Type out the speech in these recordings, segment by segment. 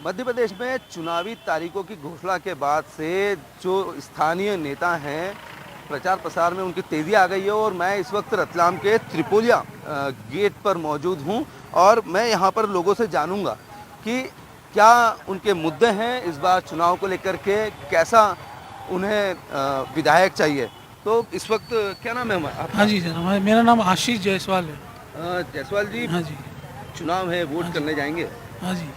मध्य प्रदेश में चुनावी तारीखों की घोषणा के बाद से जो स्थानीय नेता हैं, प्रचार प्रसार में उनकी तेज़ी आ गई है और मैं इस वक्त रतलाम के त्रिपोलिया गेट पर मौजूद हूं और मैं यहां पर लोगों से जानूंगा कि क्या उनके मुद्दे हैं इस बार चुनाव को लेकर के, कैसा उन्हें विधायक चाहिए। तो इस वक्त क्या नाम है आपका? हाँ जी सर, मेरा नाम आशीष जायसवाल है। जायसवाल जी, हाँ जी। चुनाव है, वोट हाँ जी। करने जाएंगे? हाँ जी,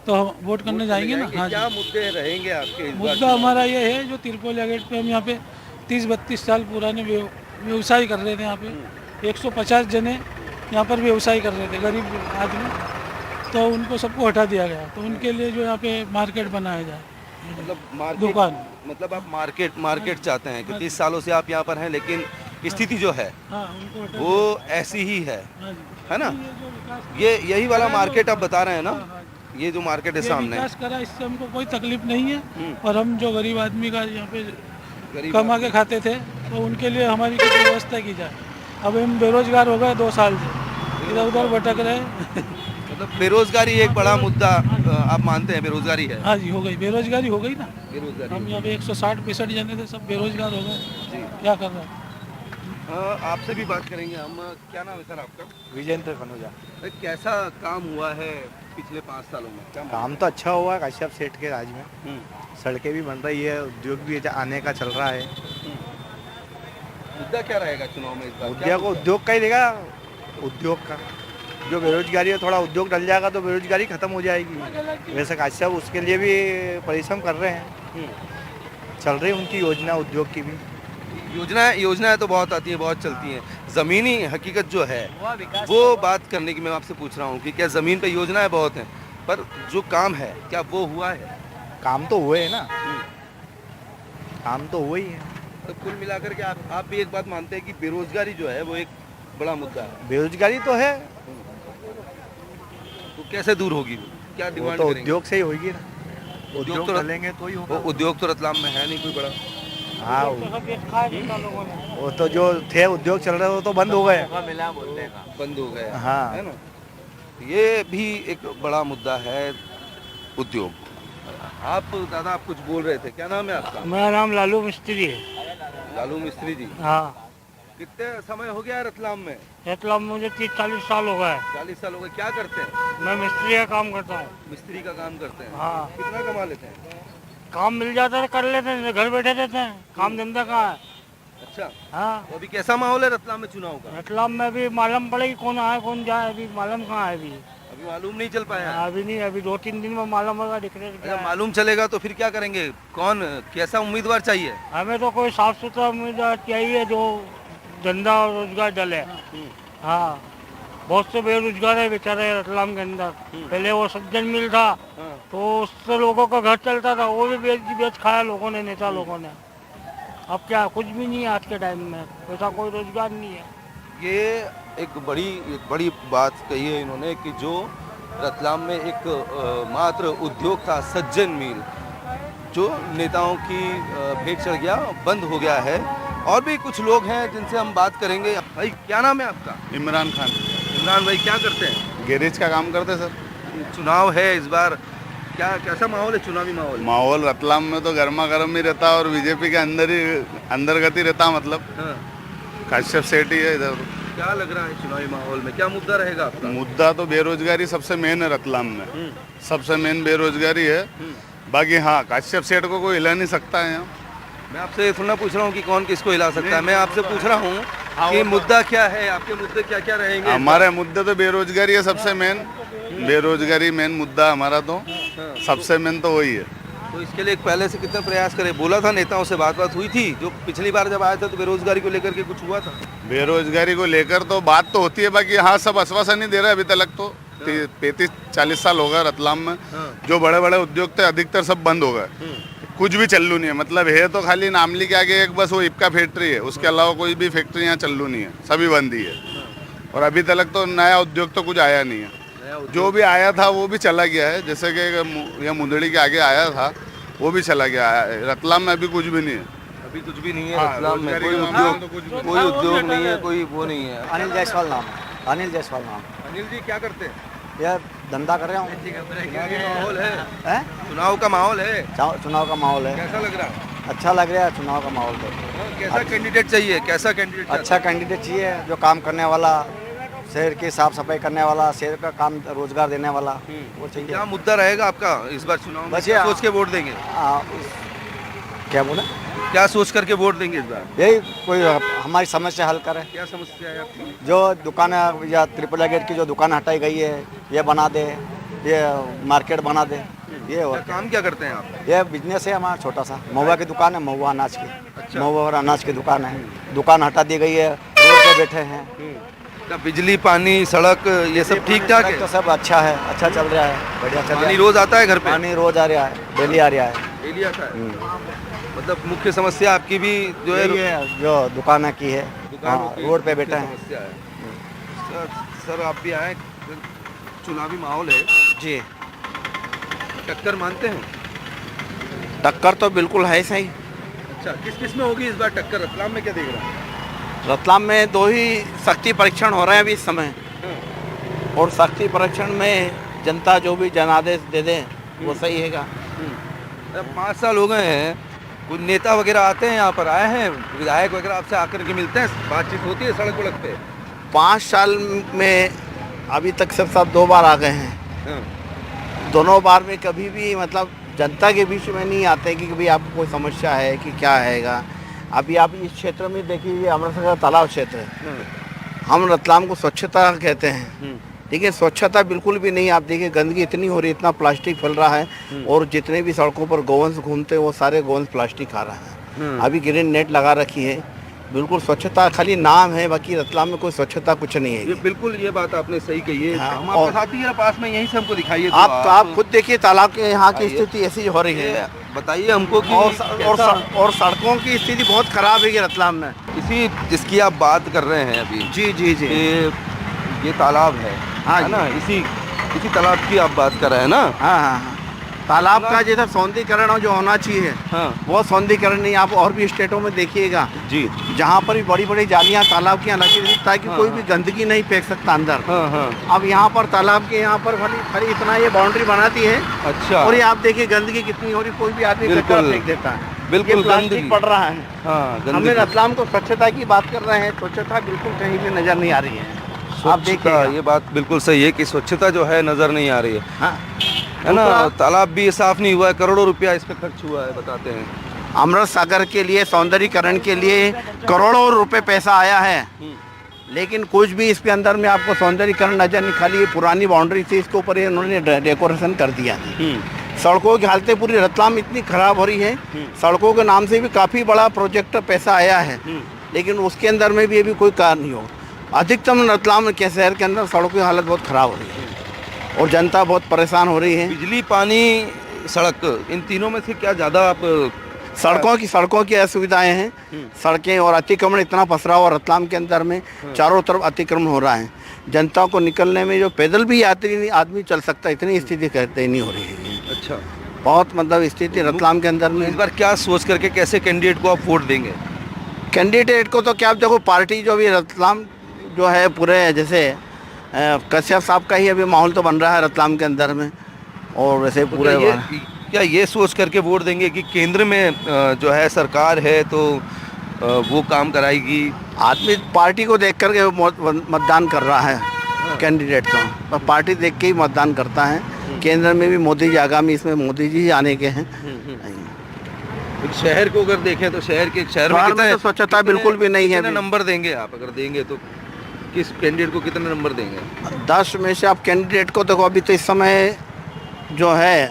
तो हम वोट करने जाएंगे ना। हाँ क्या जी। मुद्दे रहेंगे आपके इस बार मुद्दा चुनाव हमारा में? ये है, जो तिरपोलिया गेट पे हम यहाँ पे 30-32 साल पुराने व्यवसाय कर रहे थे। यहाँ पे 150 जने यहाँ पर व्यवसाय कर रहे थे, गरीब आदमी। तो उनको सबको हटा दिया गया, तो उनके लिए जो यहाँ पे मार्केट बनाया जाए, मतलब मार्केट, दुकान। मतलब आप मार्केट चाहते हैं कि हाँ 30 जी। सालों से आप यहाँ पर हैं, लेकिन स्थिति जो है हाँ, उनको हटा वो दिया। ऐसी ही है हाँ जी। है ना? ये जो विकास ये यही वाला करा है मार्केट जो- आप बता रहे हैं ना? हाँ, हाँ। ये जो मार्केट है ये सामने, विकास करा, इससे हमको कोई तकलीफ नहीं है। हम्म, और हम जो गरीब आदमी का यहाँ पे गरीब कमा के आदमी। खाते थे, तो उनके लिए हमारी कुछ व्यवस्था की जाए। अब हम बेरोजगार हो गए 2 साल से, इधर उधर भटक रहे हैं। मतलब बेरोजगारी एक बड़ा मुद्दा आप मानते हैं? बेरोजगारी है, हाँ जी, हो गई बेरोजगारी, हो गई ना। बेरोजगारी हम हो यहाँ गई। पे 160-65 जने थे, सब बेरोजगार हो गए। जी, क्या कर रहे हैं? आपसे भी बात करेंगे हम। क्या नाम है सर आपका? विजेंद्र कनौजा। कैसा काम हुआ है पिछले 5 सालों में? क्या काम तो अच्छा हुआ है कश्यप सेठ के राज में। हम्म, सड़कें भी बन रही है, उद्योग भी आने का चल रहा है। हम्म। मुद्दा क्या रहेगा चुनाव में इस बार? क्या उद्योग मुद्दा? उद्योग का ही देगा, उद्योग का। जो बेरोजगारी है, थोड़ा उद्योग डल जाएगा तो बेरोजगारी खत्म हो जाएगी। वैसे कश्यप उसके लिए भी परिश्रम कर रहे हैं, हम्म। चल रही है उनकी योजना उद्योग की भी। योजनाएं तो बहुत आती हैं, बहुत चलती हैं। ज़मीनी हकीकत जो है वो बात करने की मैं आपसे पूछ रहा हूँ कि क्या ज़मीन पे योजनाएं बहुत हैं, पर जो काम है क्या वो हुआ है? काम तो हुए है ना, काम तो हुआ ही है। तो कुल मिलाकर के आप भी एक बात मानते हैं कि बेरोजगारी जो है वो एक बड़ा मुद्दा है। बेरोजगारी तो है, तो कैसे दूर होगी वो? क्या वो डिमांड तो करेंगे? उद्योग से ही होगी ना। उद्योग उद्योग तो चलेंगे तो ही वो होगा। उद्योग तो रतलाम में है नहीं कोई बड़ा। हाँ, वो तो जो थे उद्योग चल रहे वो तो बंद हो गए। बंद हो गया हाँ। है ना? ये भी एक बड़ा मुद्दा है, उद्योग। आप दादा, आप कुछ बोल रहे थे, क्या नाम है आपका? मेरा नाम लालू मिस्त्री है। लालू मिस्त्री जी, हाँ, कितने समय हो गया है रतलाम में? मतलब मुझे 30-40 साल हो गए। 40 साल हो गए। क्या करते हैं? मैं मिस्त्री का काम करता हूँ। मिस्त्री का काम करते हैं। हाँ। कितना कमा लेते हैं? काम मिल जाता है कर लेते हैं, घर बैठे रहते हैं, काम धंधा कहाँ है। अच्छा, हाँ, तो अभी कैसा माहौल है रतलाम में चुनाव का? रतलाम में भी मालूम पड़ेगी कौन आए कौन जाए, अभी मालूम कहाँ है अभी। अभी मालूम नहीं चल पाया है। अभी नहीं, अभी 2-3 दिन में मालूम होगा, दिखने अच्छा, मालूम चलेगा तो फिर क्या करेंगे? कौन, कैसा उम्मीदवार चाहिए? हमें तो कोई साफ सुथरा उम्मीदवार चाहिए जो धंधा और रोजगार डाले। हाँ, बहुत से बेरोजगार है बेचारे रतलाम के अंदर। पहले वो सज्जन मिल था, हाँ। तो उससे लोगों का घर चलता था, वो भी बेच खाया लोगों ने, नेता लोगों ने। अब क्या, कुछ भी नहीं है आज के टाइम में, वैसा कोई रोजगार नहीं है। ये एक बड़ी बात कही है इन्होंने कि जो रतलाम में एक मात्र उद्योग था, सज्जन मिल, जो नेताओं की भेंट चढ़ गया, बंद हो गया है। और भी कुछ लोग हैं जिनसे हम बात करेंगे। भाई, क्या नाम है आपका? इमरान खान। इमरान भाई, क्या करते हैं? गैरेज का काम करते सर। चुनाव है इस बार, क्या कैसा माहौल है, चुनावी माहौल? माहौल रतलाम में तो गर्मा गर्म ही रहता और बीजेपी के अंदर गति रहता। मतलब हाँ। कश्यप सेठ ही है इधर। क्या लग रहा है चुनावी माहौल में, क्या मुद्दा रहेगा आपका? मुद्दा तो बेरोजगारी सबसे मेन है रतलाम में। सबसे मेन बेरोजगारी है। बाकी हाँ, कश्यप सेठ को कोई हिला नहीं सकता है यहाँ। मैं आपसे थोड़ा पूछ रहा हूँ कि कौन किसको हिला सकता है। मैं आपसे पूछ रहा हूँ कि मुद्दा क्या है, आपके मुद्दे क्या क्या रहेंगे? हमारे मुद्दे तो बेरोजगारी है सबसे मेन। बेरोजगारी मेन मुद्दा हमारा तो सबसे मेन तो वही है। तो इसके लिए पहले से कितना प्रयास करें? बोला था, नेताओं से बात हुई थी, जो पिछली बार जब आया था तो बेरोजगारी को लेकर के कुछ हुआ था? बेरोजगारी को लेकर तो बात तो होती है, बाकी हाँ सब आश्वासन नहीं दे रहे अभी तक। तो 35-40 साल हो गए रतलाम में। जो बड़े बड़े उद्योग थे अधिकतर सब बंद हो गए, कुछ भी चल्लू नहीं है। मतलब है तो खाली नामली के आगे एक बस वो इपका फैक्ट्री है, उसके अलावा कोई भी फैक्ट्री यहाँ चल्लू नहीं है, सभी बंद ही है। और अभी तक तो नया उद्योग तो कुछ आया नहीं है। जो भी आया था वो भी चला गया है, जैसे कि यह मुंदड़ी के आगे आया था वो भी चला गया है। रतलाम में अभी कुछ भी नहीं है। अभी कुछ भी नहीं है हाँ, रतलाम में, कोई रोजगारी का उद्योग, तो कुछ भी कोई उद्योग नहीं है, कोई वो नहीं है। अनिल जायसवाल नाम है। अनिल जायसवाल नाम। अनिल जी, क्या करते हैं? यार धंधा कर रहा हूँ। माहौल है, हैं? चुनाव का माहौल है, चुनाव का माहौल है, कैसा लग रहा है? अच्छा लग रहा है चुनाव का माहौल तो। कैसा कैंडिडेट चाहिए, कैसा कैंडिडेट अच्छा कैंडिडेट चाहिए जो काम करने वाला, शहर की साफ सफाई करने वाला, शहर का काम रोजगार देने वाला, वो चाहिए। क्या मुद्दा रहेगा आपका इस बार चुनाव में? बस क्या ये- सोच के वोट देंगे? क्या बोला? क्या सोच करके वोट देंगे इस बार? यही कोई हमारी समस्या हल करे। क्या समस्या है आपकी? जो दुकान या त्रिपुरा गेट की जो दुकान हटाई गई है ये बना दे, ये मार्केट बना दे, ये और क्या काम क्या करते हैं आप? ये बिजनेस है हमारा छोटा सा, महुआ की दुकान है, महुआ अनाज की, महुआ और अनाज की दुकान है। दुकान हटा दी गई है, रोड पे बैठे हैं। क्या बिजली, पानी, सड़क ये सब ठीक ठाक है? तो सब अच्छा है, अच्छा चल रहा है, बढ़िया चल रहा पानी है। रोज आता है घर पे? पानी रोज आ रहा है, डेली आ रहा है। डेली आता है? मतलब मुख्य समस्या आपकी भी जो है यही है जो दुकान की है, दुकानों हाँ, की रोड पे मुख्य बैठे हैं। समस्या है। सर आप भी आए, चुनावी माहौल है, जी, टक्कर मानते हैं? टक्कर तो बिल्कुल है सही। अच्छा, किस किस में होगी इस बार टक्कर? रतलाम में क्या देख रहा है? रतलाम में 2 ही शक्ति परीक्षण हो रहे हैं अभी इस समय, और शक्ति परीक्षण में जनता जो भी जनादेश दे दे वो सही हैगा। 5 साल हो गए हैं, कुछ नेता वगैरह आते हैं यहाँ पर, आए हैं विधायक वगैरह आपसे आकर के मिलते हैं, बातचीत होती है सड़क वड़क पे? 5 साल में अभी तक सिर्फ सब 2 बार आ गए हैं। दोनों बार में कभी भी मतलब जनता के बीच में नहीं आते कि कभी आपको कोई समस्या है कि क्या हैगा। अभी आप इस क्षेत्र में देखिए, ये अमृतसर का तालाब क्षेत्र है। हम रतलाम को स्वच्छता कहते हैं, ठीक है, स्वच्छता बिल्कुल भी नहीं। आप देखिए गंदगी इतनी हो रही है, इतना प्लास्टिक फैल रहा है, और जितने भी सड़कों पर गोवंश घूमते हैं वो सारे गोवंश प्लास्टिक खा रहे हैं। अभी ग्रीन नेट लगा रखी है, बिल्कुल स्वच्छता खाली नाम है, बाकी रतलाम में कोई स्वच्छता कुछ नहीं ये है। बिल्कुल ये बात आपने सही कही है। हाँ, हम और- आपके साथ ही है पास में, यहीं से हमको दिखाइए तो आप खुद देखिए तालाब के यहाँ की आइए। स्थिति ऐसी हो रही ये है, बताइए हमको कि और सड़कों की स्थिति बहुत खराब है ये रतलाम में। इसी जिसकी आप बात कर रहे हैं अभी, जी जी जी, ये तालाब है, हाँ है जी। ना? इसी तालाब की आप बात कर रहे हैं ना? हाँ हाँ हाँ, तालाब का जैसा सौंदर्यीकरण जो होना चाहिए हाँ वो सौंदर्यीकरण नहीं। आप और भी स्टेटों में देखिएगा जी, जहाँ पर भी बड़ी बड़ी जालियाँ तालाब की लगी रहती ताकि हाँ, कोई हाँ। भी गंदगी नहीं फेंक सकता अंदर। हाँ हाँ, अब यहाँ पर तालाब के यहाँ पर खाली इतना ये बाउंड्री बनाती है, अच्छा, और ये आप देखिए गंदगी कितनी हो रही, कोई भी आदमी कचरा बिल्कुल, फेंक देता है, बिल्कुल ये प्लास्टिक गंदगी। पड़ रहा है। हाँ हमें गंदगी। रतलाम को स्वच्छता की बात कर रहे हैं, स्वच्छता बिल्कुल कहीं भी नजर नहीं आ रही है। आप स्वच्छता, देखिए, ये बात बिल्कुल सही है कि स्वच्छता जो है नजर नहीं आ रही है, हाँ, है ना? दूसरा- तालाब भी साफ नहीं हुआ है, करोड़ों रुपया इस पे खर्च हुआ है, बताते हैं। अमृत सागर के लिए सौंदर्यीकरण के लिए करोड़ों रुपए पैसा आया है, लेकिन कुछ भी इसके अंदर में आपको सौंदर्यीकरण नजर नहीं। खाली ये पुरानी बाउंड्री थी, इसके ऊपर ये उन्होंने डेकोरेशन कर दिया। सड़कों की हालतें पूरी रतलाम इतनी खराब हो रही है, सड़कों के नाम से भी काफ़ी बड़ा प्रोजेक्ट पैसा आया है, लेकिन उसके अंदर में भी अभी कोई कार्य नहीं हो। अधिकतम रतलाम के शहर के अंदर सड़कों की हालत बहुत ख़राब हो रही है और जनता बहुत परेशान हो रही है। बिजली, पानी, सड़क, इन तीनों में से क्या ज़्यादा आप? सड़कों की असुविधाएं हैं, सड़कें और अतिक्रमण इतना पसरा हुआ रतलाम के अंदर में, चारों तरफ अतिक्रमण हो रहा है। जनता को निकलने में जो पैदल भी यात्री आदमी चल सकता है, इतनी स्थिति कहते नहीं हो रही है। अच्छा, बहुत मतलब स्थिति रतलाम के अंदर में। इस बार क्या सोच करके कैसे कैंडिडेट को आप वोट देंगे? कैंडिडेट को तो क्या, आप देखो पार्टी जो भी रतलाम जो है पूरे जैसे कश्यप साहब का ही अभी माहौल तो बन रहा है रतलाम के अंदर में, और वैसे तो पूरे क्या ये सोच करके वोट देंगे कि केंद्र में जो है सरकार है तो वो काम कराएगी? आदमी पार्टी को देख करके मतदान कर रहा है, कैंडिडेट को तो पार्टी देख के ही मतदान करता है। केंद्र में भी मोदी जी, आगामी इसमें मोदी जी ही आने के हैं। एक शहर को अगर देखें तो शहर में शहर में कितने तो स्वच्छता बिल्कुल भी नहीं है कितने अभी। नंबर देंगे आप? अगर देंगे तो किस कैंडिडेट को कितने नंबर देंगे? 10 में से आप कैंडिडेट को देखो, अभी तो इस समय जो है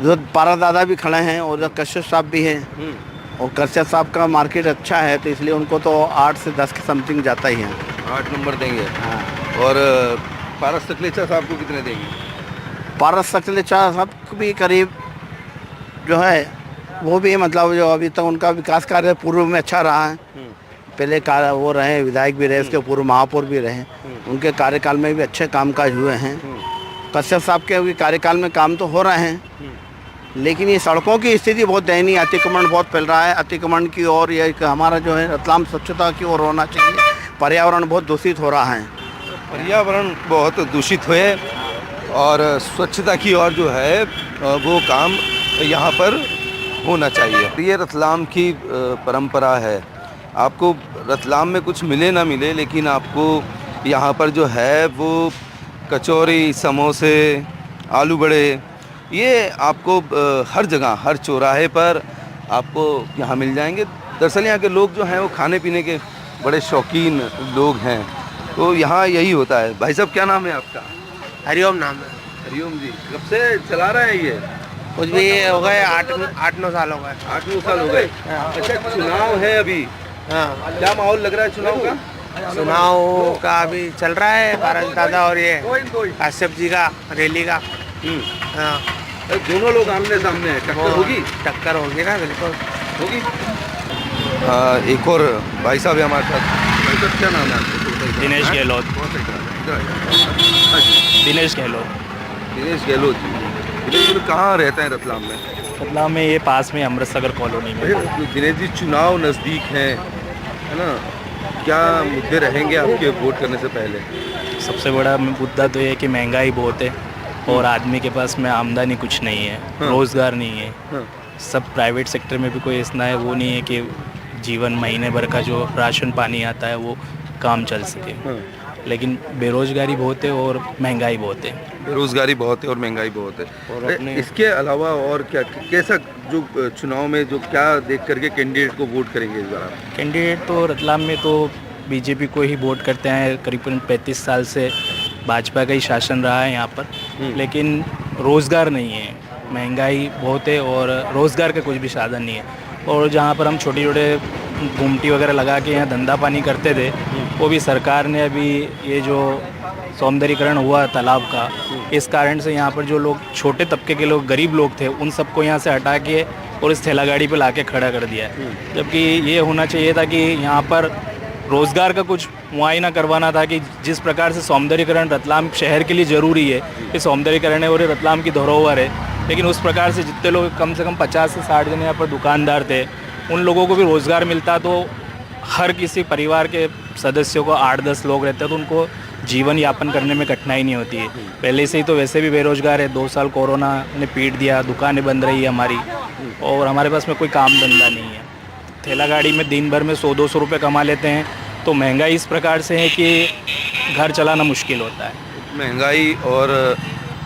जो पारा दादा भी खड़े हैं और कश्यप साहब भी हैं, और कश्यप साहब का मार्केट अच्छा है तो इसलिए उनको तो 8 से 10 के समथिंग जाता ही है। 8 नंबर देंगे। हाँ, और पारस सकलेचा साहब को कितने देंगे? पारस सकलेचा साहब भी करीब जो है वो भी मतलब जो अभी तक उनका विकास कार्य पूर्व में अच्छा रहा है। पहले वो रहे विधायक भी रहे, उसके पूर्व महापौर भी रहे, उनके कार्यकाल में भी अच्छे कामकाज हुए हैं। कश्यप साहब के भी कार्यकाल में काम तो हो रहे हैं, लेकिन ये सड़कों की स्थिति बहुत दयनीय, अतिक्रमण बहुत फैल रहा है। अतिक्रमण की ओर ये हमारा जो है रतलाम स्वच्छता की ओर होना चाहिए, पर्यावरण बहुत दूषित हो रहा है। पर्यावरण बहुत दूषित हुए और स्वच्छता की ओर जो है वो काम यहाँ पर होना चाहिए। ये रतलाम की परंपरा है। आपको रतलाम में कुछ मिले ना मिले, लेकिन आपको यहाँ पर जो है वो कचौरी, समोसे, आलू बड़े, ये आपको हर जगह, हर चौराहे पर आपको यहाँ मिल जाएंगे। दरअसल यहाँ के लोग जो हैं वो खाने पीने के बड़े शौकीन लोग हैं, तो यहाँ यही होता है। भाई साहब, क्या नाम है आपका? हरिओम नाम है। हरिओम जी, कब से चला रहे हैं ये? कुछ भी हो गए 8-9 साल हो गए। 8-9 साल हो गए। अच्छा, चुनाव है अभी, हाँ, क्या माहौल लग रहा है चुनाव का? चुनाव का अभी चल रहा है, भारत दादा और ये काश्यप जी का रैली का। हाँ, दोनों लोग आमने सामने हैं, टक्कर होगी? टक्कर होगी ना, बिल्कुल होगी। एक और भाई साहब है हमारे साथ। भाई साहब, क्या नाम है आपका? दिनेश गहलोत। दिनेश गहलोत। दिनेश गहलोत जी। दिनेश जी कहाँ रहते हैं रतलाम में? रतलाम में ये पास में अमृतसर कॉलोनी में। दिनेश जी, चुनाव नज़दीक हैं, है ना, क्या मुद्दे रहेंगे आपके वोट करने से पहले? सबसे बड़ा मुद्दा तो ये है कि महंगाई बहुत है और आदमी के पास में आमदनी कुछ नहीं है, रोज़गार नहीं है। हाँ। सब प्राइवेट सेक्टर में भी कोई इतना है वो नहीं है कि जीवन महीने भर का जो राशन पानी आता है वो काम चल सके। लेकिन बेरोज़गारी बहुत है और महंगाई बहुत है। बेरोज़गारी बहुत है और महंगाई बहुत है। और इसके अलावा और क्या, कैसा जो चुनाव में जो क्या देख करके कैंडिडेट को वोट करेंगे इस बार आप? कैंडिडेट तो रतलाम में तो बीजेपी को ही वोट करते हैं। करीबन 35 साल से भाजपा का ही शासन रहा है यहाँ पर, लेकिन रोज़गार नहीं है, महंगाई बहुत है और रोज़गार का कुछ भी साधन नहीं है। और जहाँ पर हम छोटे छोटे गुमटी वगैरह लगा के यहाँ धंधा पानी करते थे, वो भी सरकार ने अभी ये जो सौंदर्यीकरण हुआ तालाब का, इस कारण से यहाँ पर जो लोग छोटे तबके के लोग, गरीब लोग थे, उन सबको यहाँ से हटा के और इस ठेला गाड़ी पे लाके खड़ा कर दिया है। जबकि ये होना चाहिए था कि यहाँ पर रोज़गार का कुछ मुआयना करवाना था कि जिस प्रकार से सौंदर्यीकरण रतलाम शहर के लिए ज़रूरी है, ये सौंदर्यीकरण है और ये रतलाम की धरोहर है, लेकिन उस प्रकार से जितने लोग, कम से कम 50 से 60 जने यहाँ पर दुकानदार थे, उन लोगों को भी रोज़गार मिलता तो हर किसी परिवार के सदस्यों को 8-10 लोग रहते हैं तो उनको जीवन यापन करने में कठिनाई नहीं होती है। पहले से ही तो वैसे भी बेरोज़गार है, 2 साल कोरोना ने पीट दिया, दुकानें बंद रही है हमारी और हमारे पास में कोई काम धंधा नहीं है। ठेला गाड़ी में दिन भर में 100-200 रुपये कमा लेते हैं, तो महंगाई इस प्रकार से है कि घर चलाना मुश्किल होता है। महंगाई और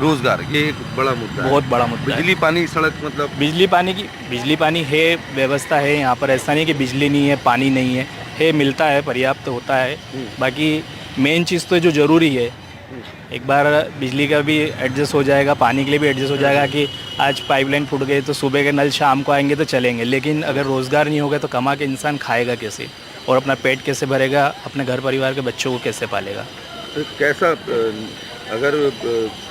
रोज़गार, ये एक बड़ा मुद्दा है। बहुत बड़ा मुद्दा है। बिजली पानी सड़क, मतलब बिजली पानी है, व्यवस्था है यहाँ पर, ऐसा नहीं कि बिजली नहीं है, पानी नहीं है, मिलता है, पर्याप्त होता है। बाकी मेन चीज़ तो जो ज़रूरी है, एक बार बिजली का भी एडजस्ट हो जाएगा, पानी के लिए भी एडजस्ट हो जाएगा कि आज पाइपलाइन फूट गई तो सुबह के नल शाम को आएंगे तो चलेंगे, लेकिन अगर रोज़गार नहीं होगा तो कमा के इंसान खाएगा कैसे और अपना पेट कैसे भरेगा, अपने घर परिवार के बच्चों को कैसे पालेगा। कैसा अगर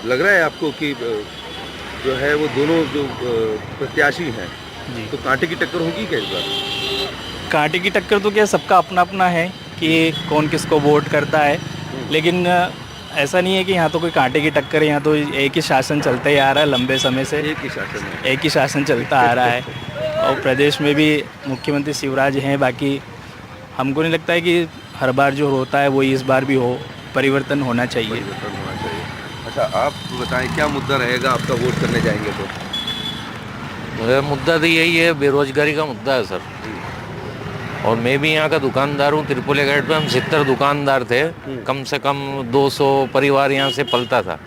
लग रहा है आपको कि जो है वो दोनों जो प्रत्याशी हैं जी, तो कांटे की टक्कर होगी क्या इस बार? कांटे की टक्कर तो क्या, सबका अपना अपना है कि कौन किसको वोट करता है, लेकिन ऐसा नहीं है कि यहाँ तो कोई कांटे की टक्कर है। यहाँ तो एक ही शासन चलता ही आ रहा है लंबे समय से, एक ही शासन है, एक ही शासन चलता आ रहा है और प्रदेश में भी मुख्यमंत्री शिवराज हैं। बाकी हमको नहीं लगता है कि हर बार जो होता है वही इस बार भी हो, परिवर्तन होना चाहिए। परिवर्तन होना चाहिए। अच्छा, आप बताएं क्या मुद्दा रहेगा आपका वोट करने जाएंगे तो? मुद्दा तो यही है, बेरोजगारी का मुद्दा है सर। और मैं भी यहाँ का दुकानदार हूँ। त्रिपोलिया गेट पे हम 70 दुकानदार थे, कम से कम 200 परिवार यहाँ से पलता था,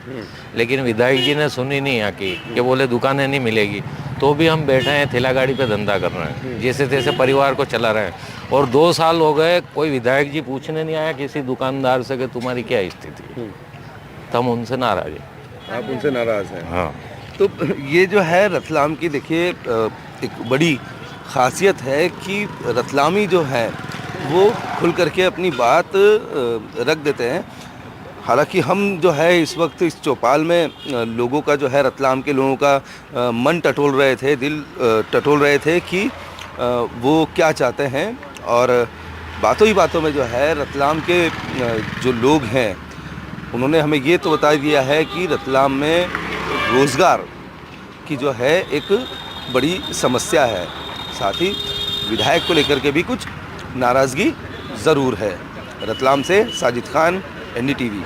लेकिन विधायक जी ने सुनी नहीं यहाँ की, कि बोले दुकानें नहीं मिलेगी, तो भी हम बैठे हैं ठेला गाड़ी पे धंधा कर रहे हैं, जैसे तैसे परिवार को चला रहे हैं। और 2 साल हो गए, कोई विधायक जी पूछने नहीं आया किसी दुकानदार से कि तुम्हारी क्या स्थिति है, तो हम उनसे नाराज हैं। आप उनसे नाराज़ हैं? हाँ। तो ये जो है रतलाम की, देखिए एक बड़ी ख़ासियत है कि रतलामी जो है वो खुल करके अपनी बात रख देते हैं। हालांकि हम जो है इस वक्त इस चौपाल में लोगों का जो है, रतलाम के लोगों का मन टटोल रहे थे, दिल टटोल रहे थे कि वो क्या चाहते हैं। और बातों ही बातों में जो है रतलाम के जो लोग हैं उन्होंने हमें ये तो बता दिया है कि रतलाम में रोज़गार की जो है एक बड़ी समस्या है। साथ ही विधायक को लेकर के भी कुछ नाराज़गी ज़रूर है। रतलाम से साजिद खान, NDTV।